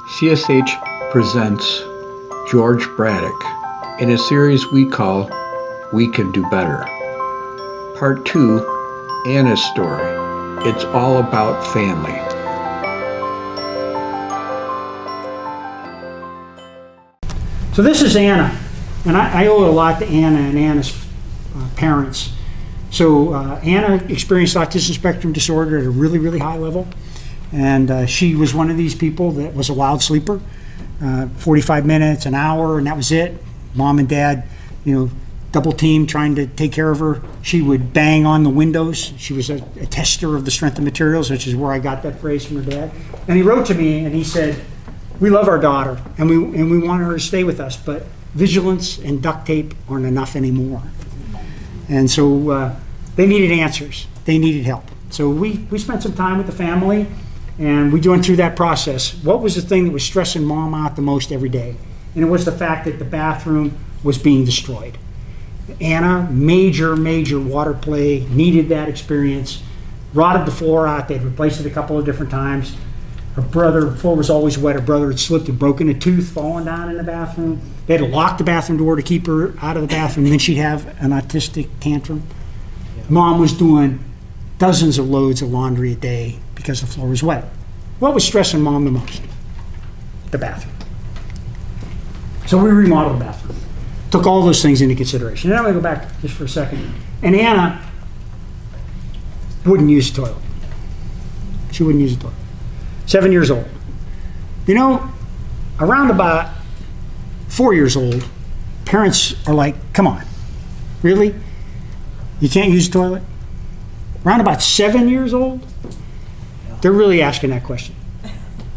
CSH presents George Braddock in a series we call We Can Do Better. Part 2, Anna's story. It's all about family. So this is Anna, and I owe a lot to Anna and Anna's parents. So Anna experienced autism spectrum disorder at a really, really high level. And she was one of these people that was a wild sleeper, 45 minutes, an hour, and that was it. Mom and dad, double team trying to take care of her. She would bang on the windows. She was a tester of the strength of materials, which is where I got that phrase from her dad. And he wrote to me and he said, "We love our daughter and we want her to stay with us, but vigilance and duct tape aren't enough anymore." And so they needed answers. They needed help. So we spent some time with the family. And we went through that process. What was the thing that was stressing Mom out the most every day? And it was the fact that the bathroom was being destroyed. Anna, major water play, needed that experience, rotted the floor out. They'd replaced it a couple of different times. Her brother, the floor was always wet. Her brother had slipped and broken a tooth falling down in the bathroom. They had to lock the bathroom door to keep her out of the bathroom. And then she'd have an autistic tantrum. Mom was doing dozens of loads of laundry a day because the floor was wet. What was stressing Mom the most? The bathroom. So we remodeled the bathroom. Took all those things into consideration. And I'm going to go back just for a second. And Anna wouldn't use the toilet. She wouldn't use the toilet. 7 years old. Around about 4 years old, parents are like, "Come on, really? You can't use the toilet?" Around about 7 years old, they're really asking that question.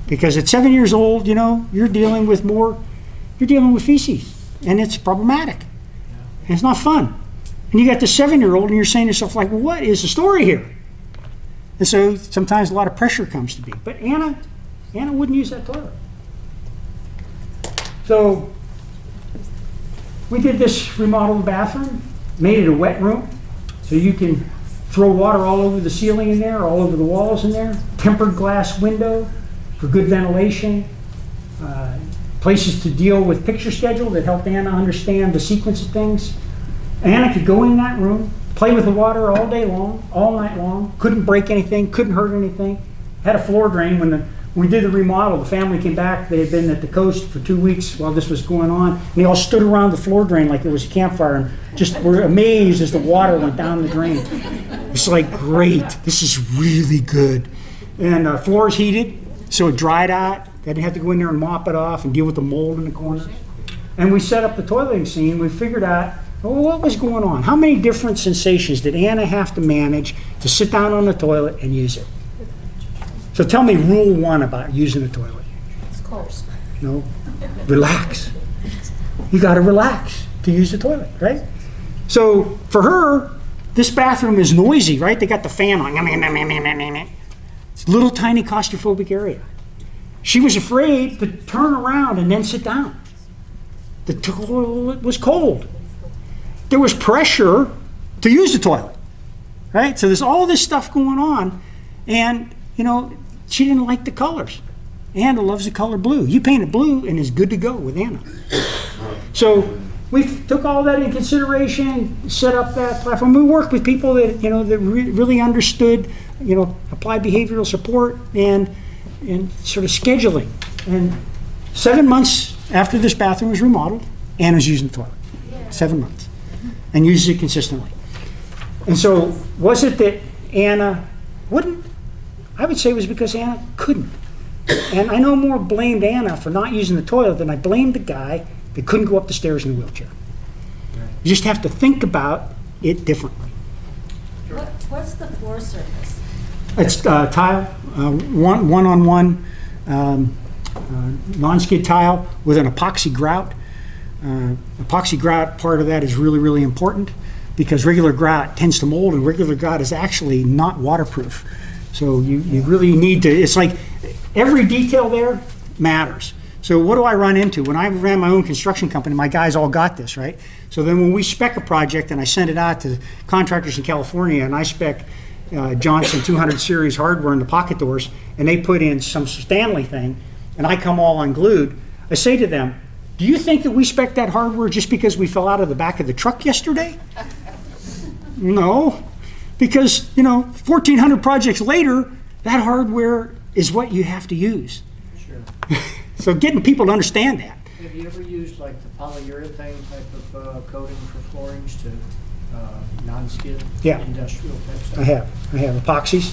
Because at 7 years old, you're dealing with feces, and it's problematic. And it's not fun. And you got the 7-year-old, and you're saying to yourself, like, well, what is the story here? And so sometimes a lot of pressure comes to be. But Anna wouldn't use that toilet. So we did this remodel of the bathroom, made it a wet room, so you can throw water all over the ceiling in there, all over the walls in there. Tempered glass window for good ventilation. Places to deal with picture schedule that helped Anna understand the sequence of things. Anna could go in that room, play with the water all day long, all night long. Couldn't break anything, couldn't hurt anything. Had a floor drain. When we did the remodel, the family came back. They had been at the coast for 2 weeks while this was going on. And they all stood around the floor drain like there was a campfire and just were amazed as the water went down the drain. It's like, great, this is really good. And floor is heated, so it dried out. They didn't have to go in there and mop it off and deal with the mold in the corners. And we set up the toileting scene. We figured out, what was going on? How many different sensations did Anna have to manage to sit down on the toilet and use it? So tell me rule one about using the toilet. It's cold. No, relax. You got to relax to use the toilet, right? So for her, this bathroom is noisy, right? They got the fan on. It's a little tiny claustrophobic area. She was afraid to turn around and then sit down. The toilet was cold. There was pressure to use the toilet, right? So there's all this stuff going on, and she didn't like the colors. Anna loves the color blue. You paint it blue and it's good to go with Anna. So we took all that into consideration, set up that platform. We worked with people that that really understood, applied behavioral support and sort of scheduling. And 7 months after this bathroom was remodeled, Anna's using the toilet. 7 months, and uses it consistently. And so, was it that Anna wouldn't? I would say it was because Anna couldn't. And I no more blamed Anna for not using the toilet than I blamed the guy that couldn't go up the stairs in a wheelchair. You just have to think about it differently. What's the floor surface? It's tile, one-on-one non-skid tile with an epoxy grout. Epoxy grout, part of that is really, really important because regular grout tends to mold, and regular grout is actually not waterproof. So you really need to, it's like every detail there matters. So what do I run into? When I ran my own construction company, my guys all got this, right? So then when we spec a project and I send it out to contractors in California and I spec Johnson 200 series hardware in the pocket doors, and they put in some Stanley thing, and I come all unglued, I say to them, do you think that we spec that hardware just because we fell out of the back of the truck yesterday? No, because, 1,400 projects later, that hardware is what you have to use. Sure. So getting people to understand that. Have you ever used like the polyurethane type of coating for floorings to non-skid industrial type stuff? I have epoxies.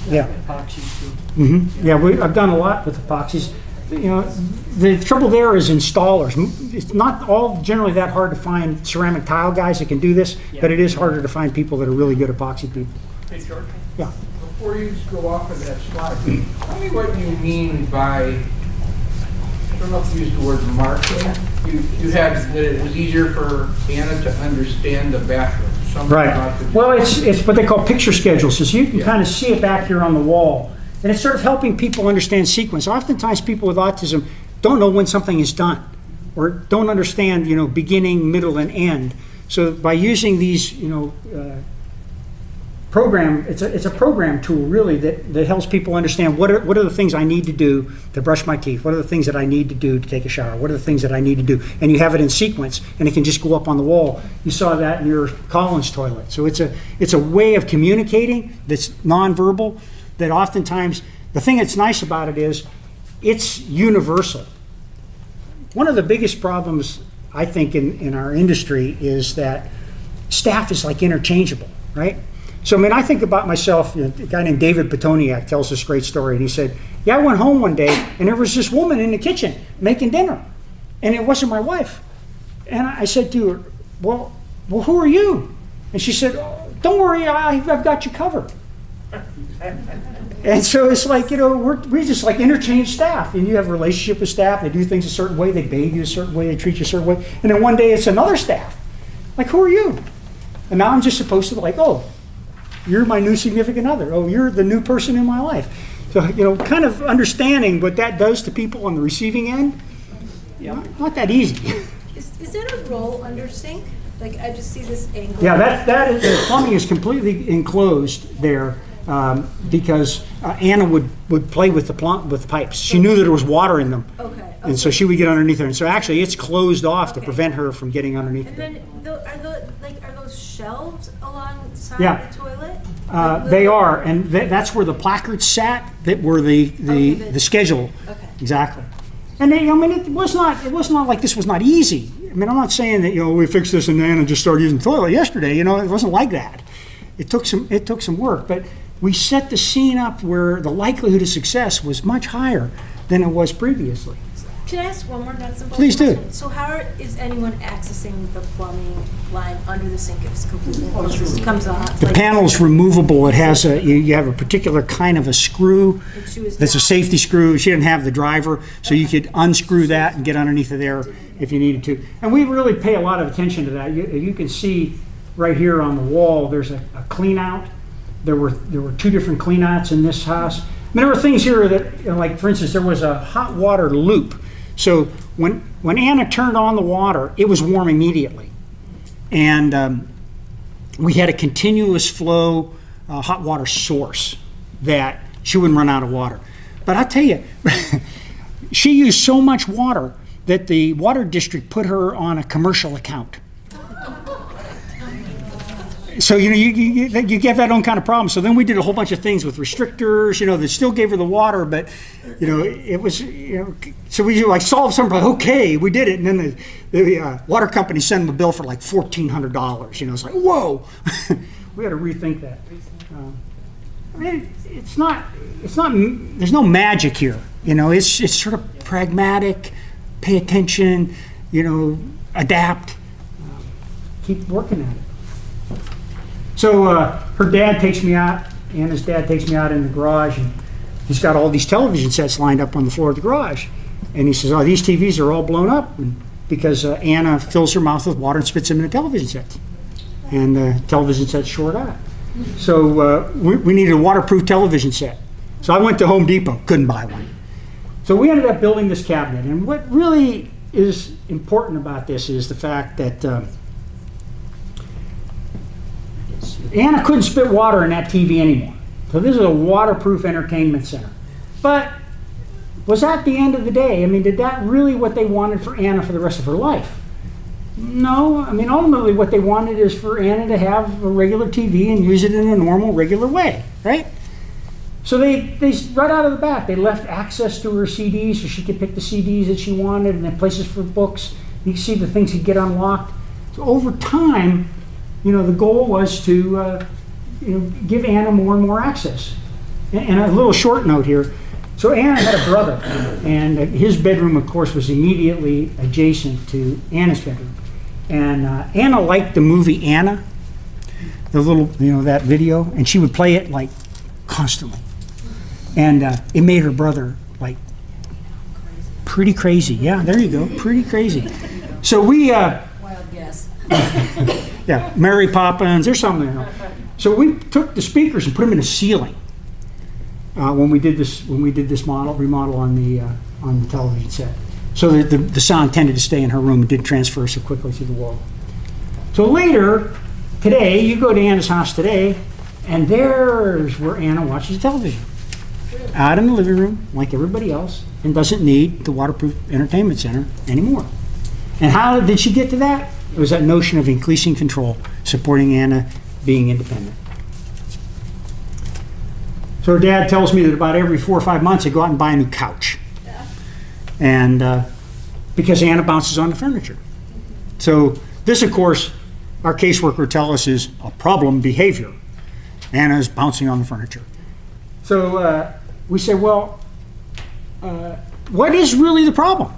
Yeah. Epoxies too. Yeah, I've done a lot with epoxies. The trouble there is installers. It's not all generally that hard to find ceramic tile guys that can do this, but it is harder to find people that are really good epoxy people. Hey, George. Yeah. Before you go off of that slide, tell me what you mean by, I don't know if you used the word marketing. You had that it was easier for Anna to understand the bathroom. Right. Well, it's what they call picture schedules. So you can kind of see it back here on the wall. And it's sort of helping people understand sequence. Oftentimes people with autism don't know when something is done or don't understand, beginning, middle, and end. So by using these, it's a program tool really that helps people understand what are the things I need to do to brush my teeth, what are the things that I need to do to take a shower, what are the things that I need to do, and you have it in sequence and it can just go up on the wall. You saw that in your Collins toilet. So it's a way of communicating that's nonverbal that oftentimes, the thing that's nice about it is it's universal. One of the biggest problems I think in our industry is that staff is like interchangeable, right? So I think about myself, a guy named David Petoniak tells this great story, and he said, I went home one day and there was this woman in the kitchen making dinner, and it wasn't my wife. And I said to her, well, who are you? And she said, oh, don't worry, I've got you covered. And so it's like, we just like interchange staff, and you have a relationship with staff. They do things a certain way, they bathe you a certain way, they treat you a certain way, and then one day it's another staff. Like, who are you? And now I'm just supposed to oh, you're my new significant other. Oh, you're the new person in my life. So, kind of understanding what that does to people on the receiving end, not that easy. Is it a roll under sink? Like, I just see this angle. Yeah, that is, the plumbing is completely enclosed there. Because Anna would play with the pipes. She knew that there was water in them. Okay. And so she would get underneath there. And so actually it's closed off to prevent her from getting underneath And there. then, are those shelves alongside the toilet? They are, and that's where the placards sat that were the schedule. Okay. Exactly. And it was not like this was not easy. I'm not saying that, we fixed this and Anna just started using the toilet yesterday. It wasn't like that. It took some work, but we set the scene up where the likelihood of success was much higher than it was previously. Can I ask one more nuts and bolts Please do. question? So how is anyone accessing the plumbing line under the sink if it's completely enclosed? It just comes off? The panel's removable. It has you have a particular kind of a screw that's a safety screw. She didn't have the driver, so you could unscrew that and get underneath of there if you needed to. And we really pay a lot of attention to that. You can see right here on the wall, there's a clean out. There were two different clean outs in this house. There were things here that, like for instance, there was a hot water loop. So when Anna turned on the water, it was warm immediately. And we had a continuous flow hot water source that she wouldn't run out of water. But I tell you, she used so much water that the water district put her on a commercial account. So, you get that own kind of problem. So then we did a whole bunch of things with restrictors, that still gave her the water, but, it was, so we solved something, okay, we did it. And then the water company sent them a bill for like $1,400. It's like, whoa, we got to rethink that. It's not, there's no magic here. It's sort of pragmatic, pay attention, adapt, keep working at it. So her dad takes me out, Anna's dad takes me out in the garage, and he's got all these television sets lined up on the floor of the garage. And he says, these TVs are all blown up because Anna fills her mouth with water and spits them in the television sets. And the television sets short out. So we needed a waterproof television set. So I went to Home Depot, couldn't buy one. So we ended up building this cabinet. And what really is important about this is the fact that Anna couldn't spit water in that TV anymore. So this is a waterproof entertainment center. But was that the end of the day? I mean, did that really what they wanted for Anna for the rest of her life? No. I mean, ultimately what they wanted is for Anna to have a regular TV and use it in a normal, regular way, right? So they right out of the bat, they left access to her CDs so she could pick the CDs that she wanted, and then places for books. You can see the things could get unlocked. So over time, the goal was to give Anna more and more access. And a little short note here. So Anna had a brother, and his bedroom, of course, was immediately adjacent to Anna's bedroom. And Anna liked the movie Anna, the little, that video, and she would play it like constantly. And it made her brother like pretty crazy. Yeah, there you go, pretty crazy. So we, Wild guess. yeah, Mary Poppins or something. So we took the speakers and put them in the ceiling when we did this remodel on the television set. So that the sound tended to stay in her room and didn't transfer so quickly through the wall. So later, today, you go to Anna's house today, and there's where Anna watches television. Out in the living room, like everybody else, and doesn't need the waterproof entertainment center anymore. And how did she get to that? It was that notion of increasing control, supporting Anna being independent. So her dad tells me that about every 4 or 5 months they go out and buy a new couch. And because Anna bounces on the furniture. So this, of course, our caseworker tells us is a problem behavior. Anna's bouncing on the furniture. So we say, well, what is really the problem?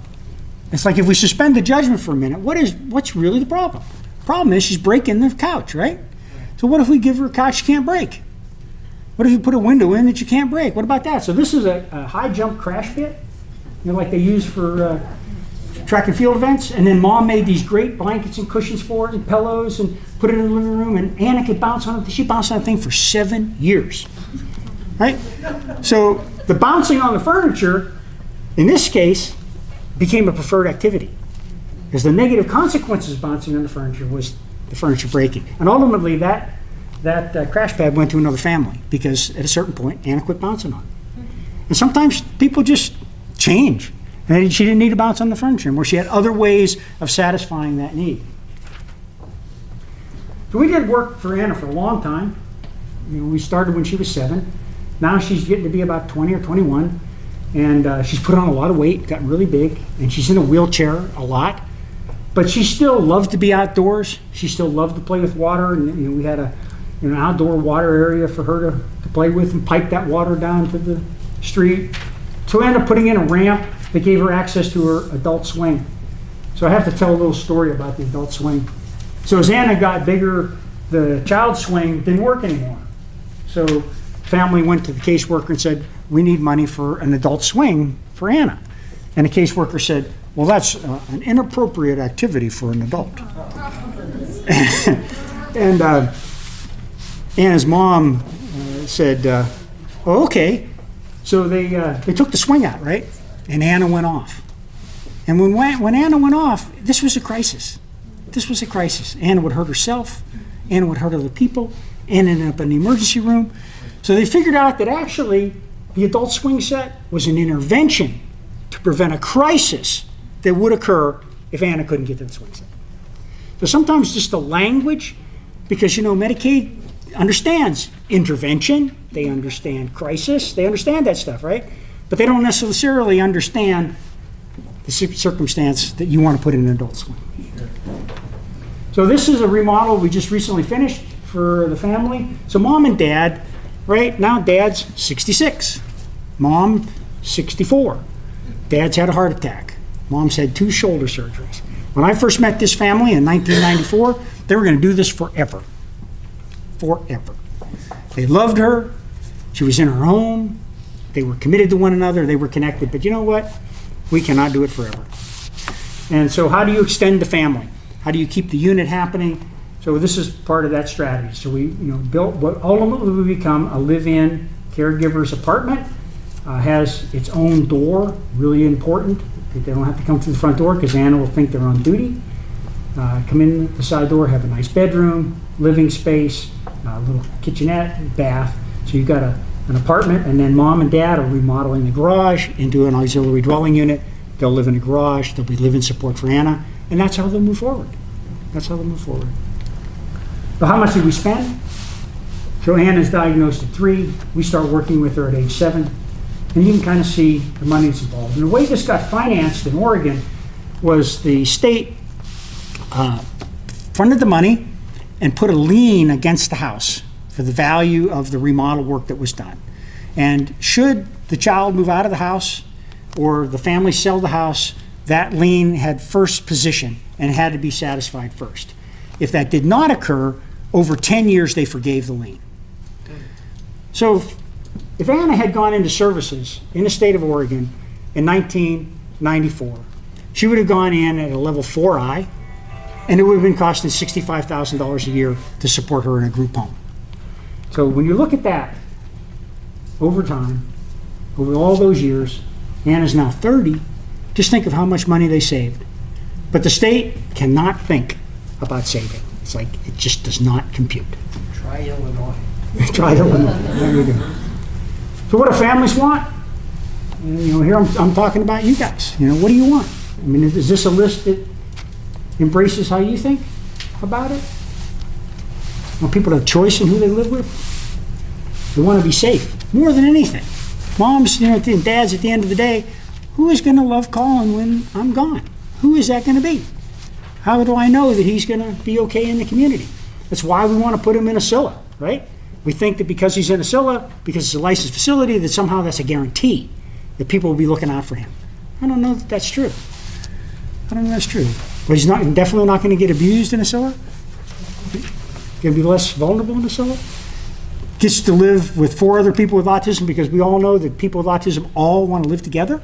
It's like if we suspend the judgment for a minute, what's really the problem? The problem is she's breaking the couch, right? So what if we give her a couch she can't break? What if you put a window in that you can't break? What about that? So this is a high jump crash pit, like they use for track and field events. And then Mom made these great blankets and cushions for it and pillows and put it in the living room. And Anna could bounce on it. She bounced on the thing for 7 years, right? So the bouncing on the furniture, in this case, became a preferred activity, because the negative consequences of bouncing on the furniture was the furniture breaking. And ultimately, that crash pad went to another family, because at a certain point, Anna quit bouncing on it. And sometimes people just change, and she didn't need to bounce on the furniture anymore. She had other ways of satisfying that need. So we did work for Anna for a long time. We started when she was 7. Now she's getting to be about 20 or 21. And she's put on a lot of weight, gotten really big, and she's in a wheelchair a lot. But she still loved to be outdoors. She still loved to play with water, and we had an outdoor water area for her to play with and pipe that water down to the street. So I ended up putting in a ramp that gave her access to her adult swing. So I have to tell a little story about the adult swing. So as Anna got bigger, the child swing didn't work anymore. So family went to the caseworker and said, we need money for an adult swing for Anna. And the caseworker said, well, that's an inappropriate activity for an adult. And Anna's mom said, oh, okay. So they took the swing out, right? And Anna went off. And when Anna went off, this was a crisis. This was a crisis. Anna would hurt herself. Anna would hurt other people. Anna ended up in the emergency room. So they figured out that actually the adult swing set was an intervention to prevent a crisis that would occur if Anna couldn't get to the swing set. So sometimes just the language, because Medicaid understands intervention, they understand crisis, they understand that stuff, right? But they don't necessarily understand the circumstance that you want to put in an adult swing. So this is a remodel we just recently finished for the family. So Mom and Dad, right now Dad's 66, Mom 64. Dad's had a heart attack. Mom's had 2 shoulder surgeries. When I first met this family in 1994, they were going to do this forever. Forever. They loved her. She was in her home. They were committed to one another. They were connected. But you know what? We cannot do it forever. And so how do you extend the family? How do you keep the unit happening? So this is part of that strategy. So we built what ultimately will become a live-in caregiver's apartment. Has its own door, really important. They don't have to come through the front door because Anna will think they're on duty. Come in the side door, have a nice bedroom, living space, a little kitchenette, bath. So you've got a an apartment, and then mom and dad are remodeling the garage into an auxiliary dwelling unit. They'll live in a garage, there'll be live-in support for Anna, and that's how they'll move forward. That's how they'll move forward. So how much did we spend? So Anna's diagnosed at 3. We start working with her at age 7. And you can kind of see the money that's involved. And the way this got financed in Oregon was the state funded the money and put a lien against the house for the value of the remodel work that was done. And should the child move out of the house or the family sell the house, that lien had first position and had to be satisfied first. If that did not occur, over 10 years they forgave the lien. So if Anna had gone into services in the state of Oregon in 1994, she would have gone in at a level 4I, and it would have been costing $65,000 a year to support her in a group home. So when you look at that over time, over all those years, Anna's now 30, just think of how much money they saved. But the state cannot think about saving. It's like, it just does not compute. Try Illinois. Try Illinois. There you go. So what do families want? You know, here I'm talking about you guys. You know, what do you want? I mean, is this a list that embraces how you think about it? Want people to have choice in who they live with? They want to be safe, more than anything. Moms, you know, and dads, at the end of the day, who is going to love Colin when I'm gone? Who is that going to be? How do I know that he's going to be okay in the community? That's why we want to put him in a SILA, right? We think that because he's in a SILA, because it's a licensed facility, that somehow that's a guarantee that people will be looking out for him. I don't know that that's true. I don't know that's true. But he's definitely not going to get abused in a SILA. Going to be less vulnerable in a SILA. Gets to live with 4 other people with autism, because we all know that people with autism all want to live together.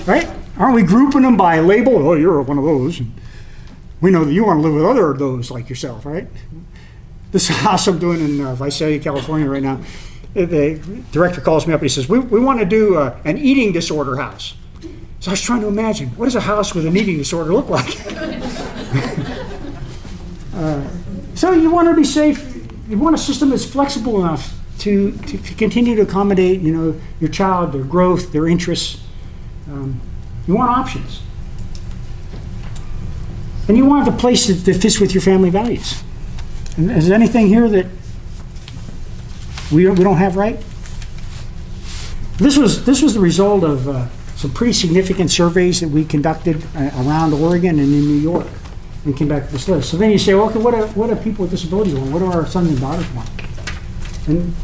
Right? Aren't we grouping them by label? Oh, you're one of those. And we know that you want to live with other of those like yourself, right? This house I'm doing in Visalia, California right now, the director calls me up and he says, we want to do an eating disorder house. So I was trying to imagine, what does a house with an eating disorder look like? So you want to be safe. You want a system that's flexible enough to continue to accommodate, you know, your child, their growth, their interests. You want options. And you want a place that fits with your family values. And is there anything here that we don't have right? This was the result of some pretty significant surveys that we conducted around Oregon and in New York, and came back with this list. So then you say, okay, what do people with disabilities want? What do our sons and daughters want? And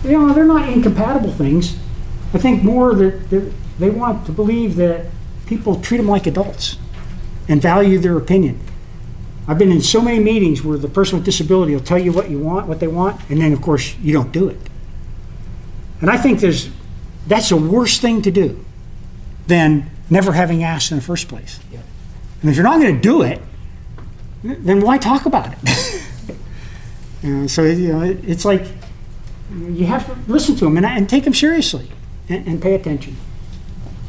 you know, they're not incompatible things. I think more that they want to believe that people treat them like adults and value their opinion. I've been in so many meetings where the person with disability will tell you what they want, and then of course you don't do it. And I think that's the worst thing to do than never having asked in the first place. Yeah. And if you're not going to do it, then why talk about it? So you know, it's like you have to listen to them and take them seriously and pay attention.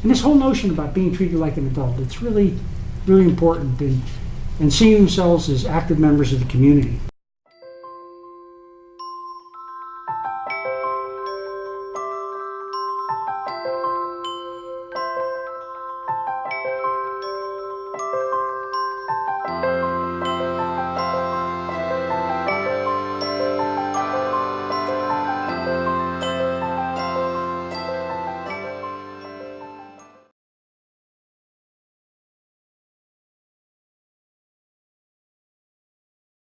And this whole notion about being treated like an adult, it's really, really important, and seeing themselves as active members of the community.